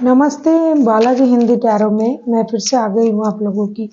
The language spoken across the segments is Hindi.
नमस्ते, बालाजी हिंदी टैरो में मैं फिर से आ गई हूँ आप लोगों की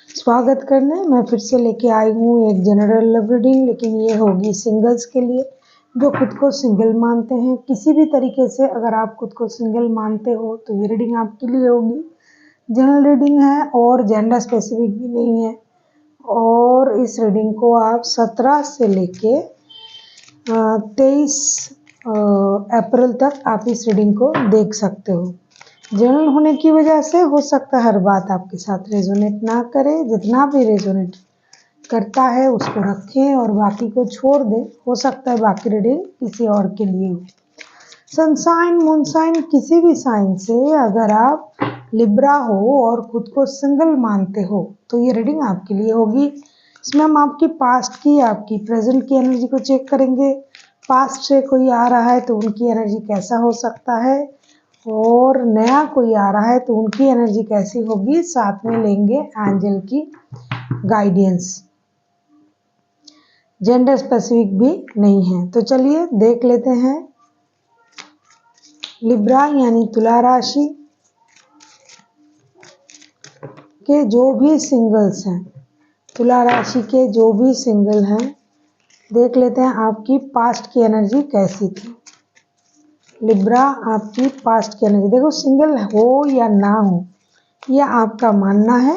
स्वागत करने। मैं फिर से लेके आई हूँ एक जनरल लव रीडिंग, लेकिन ये होगी सिंगल्स के लिए जो खुद को सिंगल मानते हैं। किसी भी तरीके से अगर आप खुद को सिंगल मानते हो तो ये रीडिंग आपके लिए होगी। जनरल रीडिंग है और जेंडर स्पेसिफिक भी नहीं है। और इस रीडिंग को आप 17 से लेके 23 अप्रैल तक आप इस रीडिंग को देख सकते हो। जनरल होने की वजह से हो सकता है हर बात आपके साथ रेजोनेट ना करे। जितना भी रेजोनेट करता है उसको रखें और बाकी को छोड़ दें। हो सकता है बाकी रीडिंग किसी और के लिए हो। सनसाइन मूनसाइन किसी भी साइन से अगर आप लिब्रा हो और खुद को सिंगल मानते हो तो ये रीडिंग आपके लिए होगी। इसमें हम आपकी पास्ट की आपकी प्रेजेंट की एनर्जी को चेक करेंगे। पास्ट से कोई आ रहा है तो उनकी एनर्जी कैसा हो सकता है, और नया कोई आ रहा है तो उनकी एनर्जी कैसी होगी। साथ में लेंगे एंजल की गाइडेंस। जेंडर स्पेसिफिक भी नहीं है। तो चलिए देख लेते हैं। लिब्रा यानी तुला राशि के जो भी सिंगल्स हैं, तुला राशि के जो भी सिंगल हैं, देख लेते हैं आपकी पास्ट की एनर्जी कैसी थी। लिब्रा आपकी पास्ट की एनर्जी देखो, सिंगल हो या ना हो यह आपका मानना है,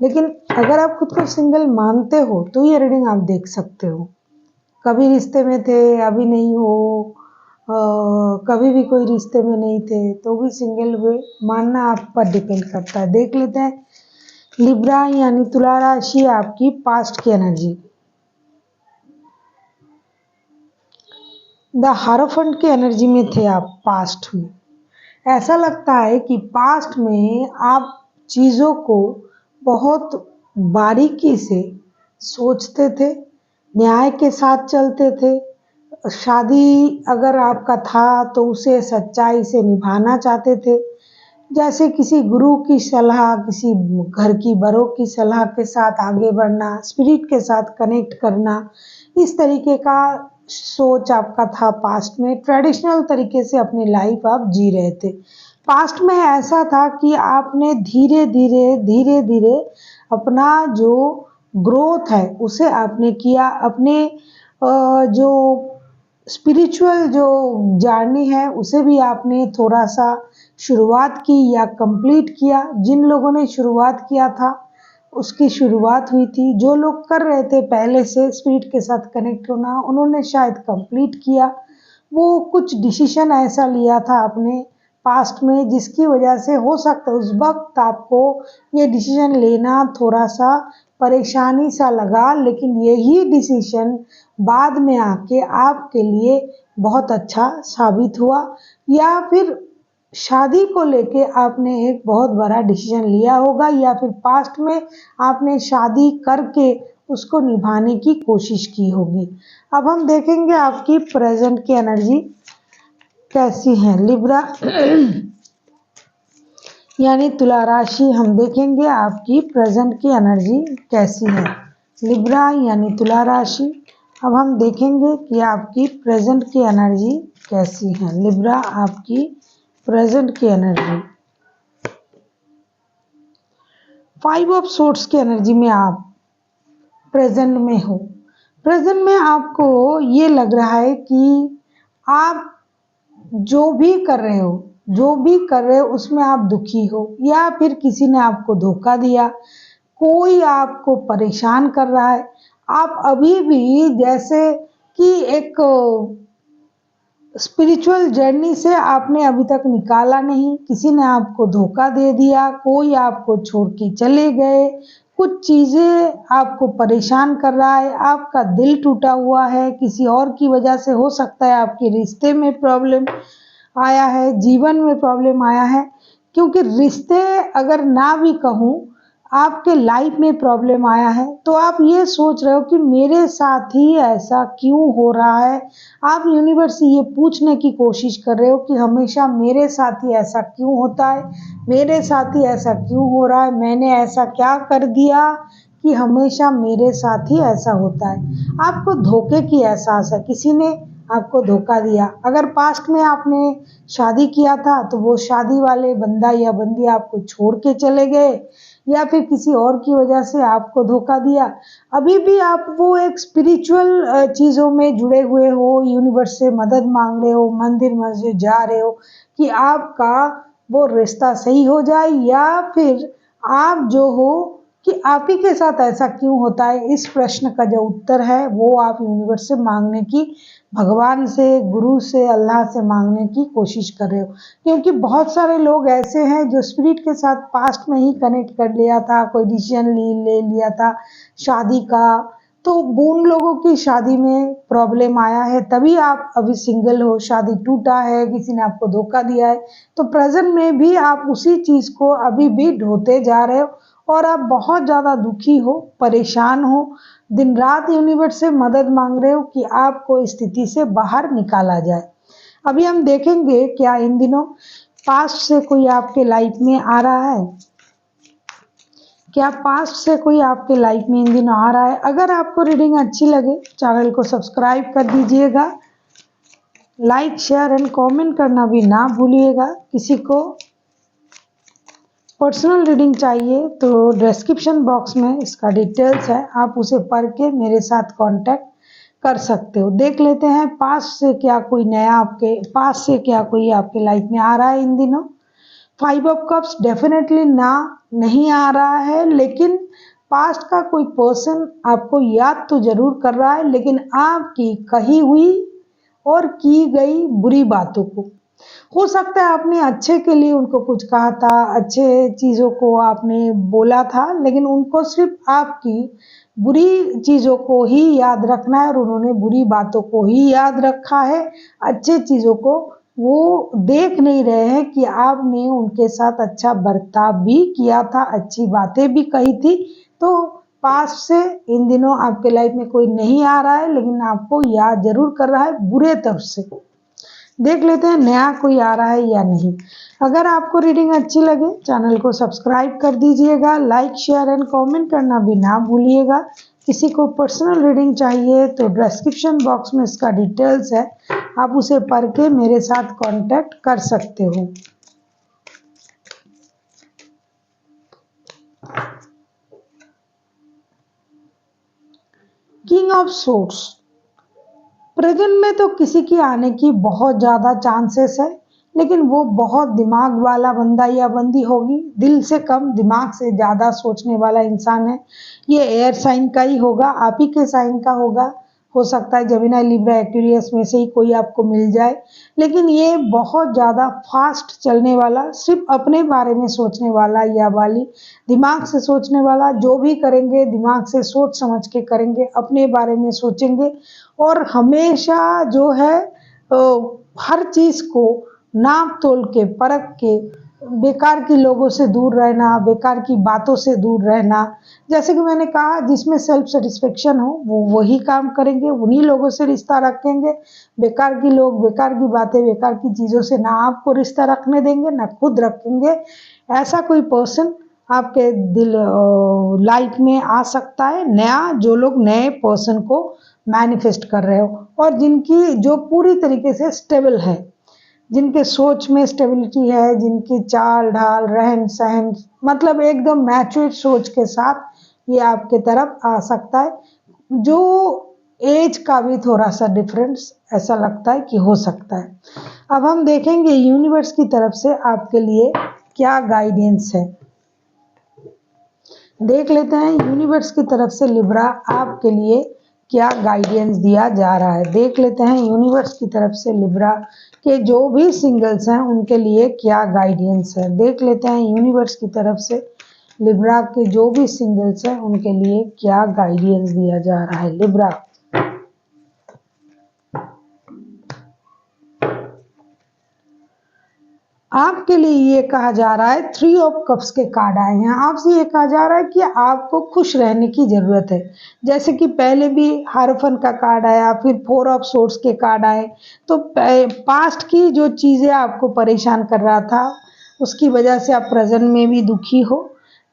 लेकिन अगर आप खुद को सिंगल मानते हो तो ये रीडिंग आप देख सकते हो। कभी रिश्ते में थे अभी नहीं हो, कभी भी कोई रिश्ते में नहीं थे तो भी सिंगल हुए, मानना आप पर डिपेंड करता है। देख लेते हैं लिब्रा यानी तुला राशि आपकी पास्ट की एनर्जी। द हारोफेंट की एनर्जी में थे आप पास्ट में। ऐसा लगता है कि पास्ट में आप चीज़ों को बहुत बारीकी से सोचते थे, न्याय के साथ चलते थे। शादी अगर आपका था तो उसे सच्चाई से निभाना चाहते थे। जैसे किसी गुरु की सलाह, किसी घर की बड़ों की सलाह के साथ आगे बढ़ना, स्पिरिट के साथ कनेक्ट करना, इस तरीके का सोच आपका था। पास्ट में ट्रेडिशनल तरीके से अपनी लाइफ आप जी रहे थे। पास्ट में ऐसा था कि आपने धीरे धीरे अपना जो ग्रोथ है उसे आपने किया। अपने जो स्पिरिचुअल जो जर्नी है उसे भी आपने थोड़ा सा शुरुआत की या कंप्लीट किया। जिन लोगों ने शुरुआत किया था उसकी शुरुआत हुई थी। जो लोग कर रहे थे पहले से स्पिरिट के साथ कनेक्ट होना, उन्होंने शायद कंप्लीट किया। वो कुछ डिसीजन ऐसा लिया था अपने पास्ट में जिसकी वजह से हो सकता है उस वक्त आपको ये डिसीजन लेना थोड़ा सा परेशानी सा लगा, लेकिन यही डिसीजन बाद में आके आपके लिए बहुत अच्छा साबित हुआ। या फिर शादी को लेके आपने एक बहुत बड़ा डिसीजन लिया होगा, या फिर पास्ट में आपने शादी करके उसको निभाने की कोशिश की होगी। अब हम देखेंगे आपकी प्रेजेंट की एनर्जी कैसी है। लिब्रा यानी तुला राशि, हम देखेंगे आपकी प्रेजेंट की एनर्जी कैसी है। लिब्रा यानी तुला राशि, अब हम देखेंगे कि आपकी प्रेजेंट की एनर्जी कैसी है। लिब्रा आपकी प्रेजेंट की एनर्जी। 5 ऑफ सोर्ड्स की एनर्जी में आप प्रेजेंट में हो। प्रेजेंट में आपको ये लग रहा है कि आप जो भी कर रहे हो उसमें आप दुखी हो, या फिर किसी ने आपको धोखा दिया, कोई आपको परेशान कर रहा है। आप अभी भी जैसे कि एक स्पिरिचुअल जर्नी से आपने अभी तक निकाला नहीं। किसी ने आपको धोखा दे दिया, कोई आपको छोड़ के चले गए, कुछ चीज़ें आपको परेशान कर रहा है, आपका दिल टूटा हुआ है किसी और की वजह से। हो सकता है आपके रिश्ते में प्रॉब्लम आया है, जीवन में प्रॉब्लम आया है। क्योंकि रिश्ते अगर ना भी कहूँ, आपके लाइफ में प्रॉब्लम आया है तो आप ये सोच रहे हो कि मेरे साथ ही ऐसा क्यों हो रहा है। आप यूनिवर्स से ये पूछने की कोशिश कर रहे हो कि हमेशा मेरे साथ ही ऐसा क्यों होता है, मेरे साथ ही ऐसा क्यों हो रहा है, मैंने ऐसा क्या कर दिया कि हमेशा मेरे साथ ही ऐसा होता है। आपको धोखे की एहसास है, किसी ने आपको धोखा दिया। अगर पास्ट में आपने शादी किया था तो वो शादी वाले बंदा या बंदी आपको छोड़ के चले गए या फिर किसी और की वजह से आपको धोखा दिया। अभी भी आप वो एक स्पिरिचुअल चीज़ों में जुड़े हुए हो, यूनिवर्स से मदद मांग रहे हो, मंदिर मस्जिद जा रहे हो कि आपका वो रिश्ता सही हो जाए, या फिर आप जो हो कि आप ही के साथ ऐसा क्यों होता है, इस प्रश्न का जो उत्तर है वो आप यूनिवर्स से मांगने की, भगवान से, गुरु से, अल्लाह से मांगने की कोशिश कर रहे हो। क्योंकि बहुत सारे लोग ऐसे हैं जो स्पिरिट के साथ पास्ट में ही कनेक्ट कर लिया था, कोई डिसीजन ले लिया था शादी का, तो उन लोगों की शादी में प्रॉब्लम आया है, तभी आप अभी सिंगल हो, शादी टूटा है, किसी ने आपको धोखा दिया है, तो प्रेजेंट में भी आप उसी चीज़ को अभी भी ढोते जा रहे हो और आप बहुत ज़्यादा दुखी हो, परेशान हो, दिन रात यूनिवर्स से मदद मांग रहे हो कि आपको इस स्थिति से बाहर निकाला जाए। अभी हम देखेंगे क्या इन दिनों पास्ट से कोई आपके लाइफ में आ रहा है, क्या पास्ट से कोई आपके लाइफ में इन दिनों आ रहा है। अगर आपको रीडिंग अच्छी लगे चैनल को सब्सक्राइब कर दीजिएगा, लाइक शेयर एंड कमेंट करना भी ना भूलिएगा। किसी को पर्सनल रीडिंग चाहिए तो डिस्क्रिप्शन बॉक्स में इसका डिटेल्स है, आप उसे पढ़ के मेरे साथ कांटेक्ट कर सकते हो। देख लेते हैं पास्ट से क्या कोई नया आपके पास्ट से क्या कोई आपके लाइफ में आ रहा है इन दिनों। 5 ऑफ कप्स डेफिनेटली ना नहीं आ रहा है, लेकिन पास्ट का कोई पर्सन आपको याद तो जरूर कर रहा है, लेकिन आपकी कही हुई और की गई बुरी बातों को, हो सकता है आपने अच्छे के लिए उनको कुछ कहा था, अच्छे चीज़ों को आपने बोला था, लेकिन उनको सिर्फ आपकी बुरी चीज़ों को ही याद रखना है और उन्होंने बुरी बातों को ही याद रखा है। अच्छे चीज़ों को वो देख नहीं रहे हैं कि आपने उनके साथ अच्छा बर्ताव भी किया था, अच्छी बातें भी कही थी। तो पास्ट से इन दिनों आपके लाइफ में कोई नहीं आ रहा है, लेकिन आपको याद जरूर कर रहा है बुरे तरफ से। देख लेते हैं नया कोई आ रहा है या नहीं। अगर आपको रीडिंग अच्छी लगे चैनल को सब्सक्राइब कर दीजिएगा, लाइक शेयर एंड कमेंट करना भी ना भूलिएगा। किसी को पर्सनल रीडिंग चाहिए तो डिस्क्रिप्शन बॉक्स में इसका डिटेल्स है, आप उसे पढ़ के मेरे साथ कांटेक्ट कर सकते हो। किंग ऑफ सोर्ड्स, प्रेजेंट में तो किसी की आने की बहुत ज़्यादा चांसेस है, लेकिन वो बहुत दिमाग वाला बंदा या बंदी होगी, दिल से कम दिमाग से ज़्यादा सोचने वाला इंसान है। ये एयर साइन का ही होगा, आप ही के साइन का होगा, हो सकता है जेमिनी लिब्रा एक्वेरियस में से ही कोई आपको मिल जाए। लेकिन ये बहुत ज़्यादा फास्ट चलने वाला, सिर्फ अपने बारे में सोचने वाला या वाली, दिमाग से सोचने वाला, जो भी करेंगे दिमाग से सोच समझ के करेंगे, अपने बारे में सोचेंगे और हमेशा जो है हर चीज़ को नाप तोल के परख के, बेकार की लोगों से दूर रहना, बेकार की बातों से दूर रहना। जैसे कि मैंने कहा जिसमें सेल्फ सेटिस्फेक्शन हो वो वही काम करेंगे, उन्हीं लोगों से रिश्ता रखेंगे। बेकार की लोग, बेकार की बातें, बेकार की चीज़ों से ना आपको रिश्ता रखने देंगे ना खुद रखेंगे। ऐसा कोई पर्सन आपके दिल लाइफ में आ सकता है नया, जो लोग नए पर्सन को मैनिफेस्ट कर रहे हो और जिनकी जो पूरी तरीके से स्टेबल है, जिनके सोच में स्टेबिलिटी है, जिनकी चाल ढाल रहन सहन मतलब एकदम मैच्योर सोच के साथ ये आपके तरफ आ सकता है। जो एज का भी थोड़ा सा डिफरेंस ऐसा लगता है कि हो सकता है। अब हम देखेंगे यूनिवर्स की तरफ से आपके लिए क्या गाइडेंस है। देख लेते हैं यूनिवर्स की तरफ से लिब्रा आपके लिए क्या गाइडेंस दिया जा रहा है। देख लेते हैं यूनिवर्स की तरफ से लिब्रा के जो भी सिंगल्स हैं उनके लिए क्या गाइडेंस है। देख लेते हैं यूनिवर्स की तरफ से लिब्रा के जो भी सिंगल्स हैं उनके लिए क्या गाइडेंस दिया जा रहा है। लिब्रा, आपके लिए ये कहा जा रहा है 3 ऑफ कप्स के कार्ड आए हैं। आपसे ये कहा जा रहा है कि आपको खुश रहने की ज़रूरत है। जैसे कि पहले भी हायरोफेंट का कार्ड आया, फिर 4 ऑफ सोर्ड्स के कार्ड आए। तो पास्ट की जो चीज़ें आपको परेशान कर रहा था उसकी वजह से आप प्रेजेंट में भी दुखी हो,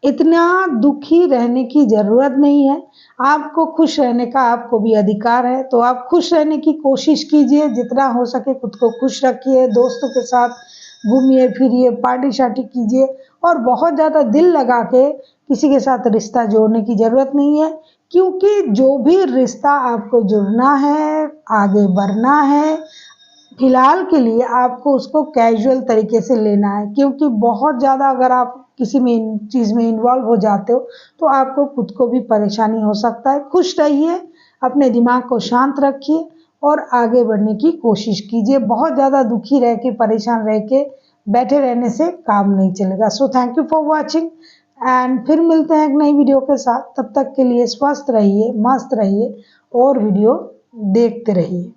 इतना दुखी रहने की ज़रूरत नहीं है। आपको खुश रहने का आपको भी अधिकार है, तो आप खुश रहने की कोशिश कीजिए, जितना हो सके खुद को खुश रखिए, दोस्तों के साथ घूमिए फिरिए, पार्टी शार्टी कीजिए और बहुत ज़्यादा दिल लगा के किसी के साथ रिश्ता जोड़ने की ज़रूरत नहीं है, क्योंकि जो भी रिश्ता आपको जुड़ना है, आगे बढ़ना है, फिलहाल के लिए आपको उसको कैजुअल तरीके से लेना है, क्योंकि बहुत ज़्यादा अगर आप किसी में चीज़ में इन्वॉल्व हो जाते हो तो आपको खुद को भी परेशानी हो सकता है। खुश रहिए, अपने दिमाग को शांत रखिए और आगे बढ़ने की कोशिश कीजिए। बहुत ज़्यादा दुखी रह के, परेशान रह के बैठे रहने से काम नहीं चलेगा। So thank you for watching and फिर मिलते हैं एक नई वीडियो के साथ। तब तक के लिए स्वस्थ रहिए, मस्त रहिए और वीडियो देखते रहिए।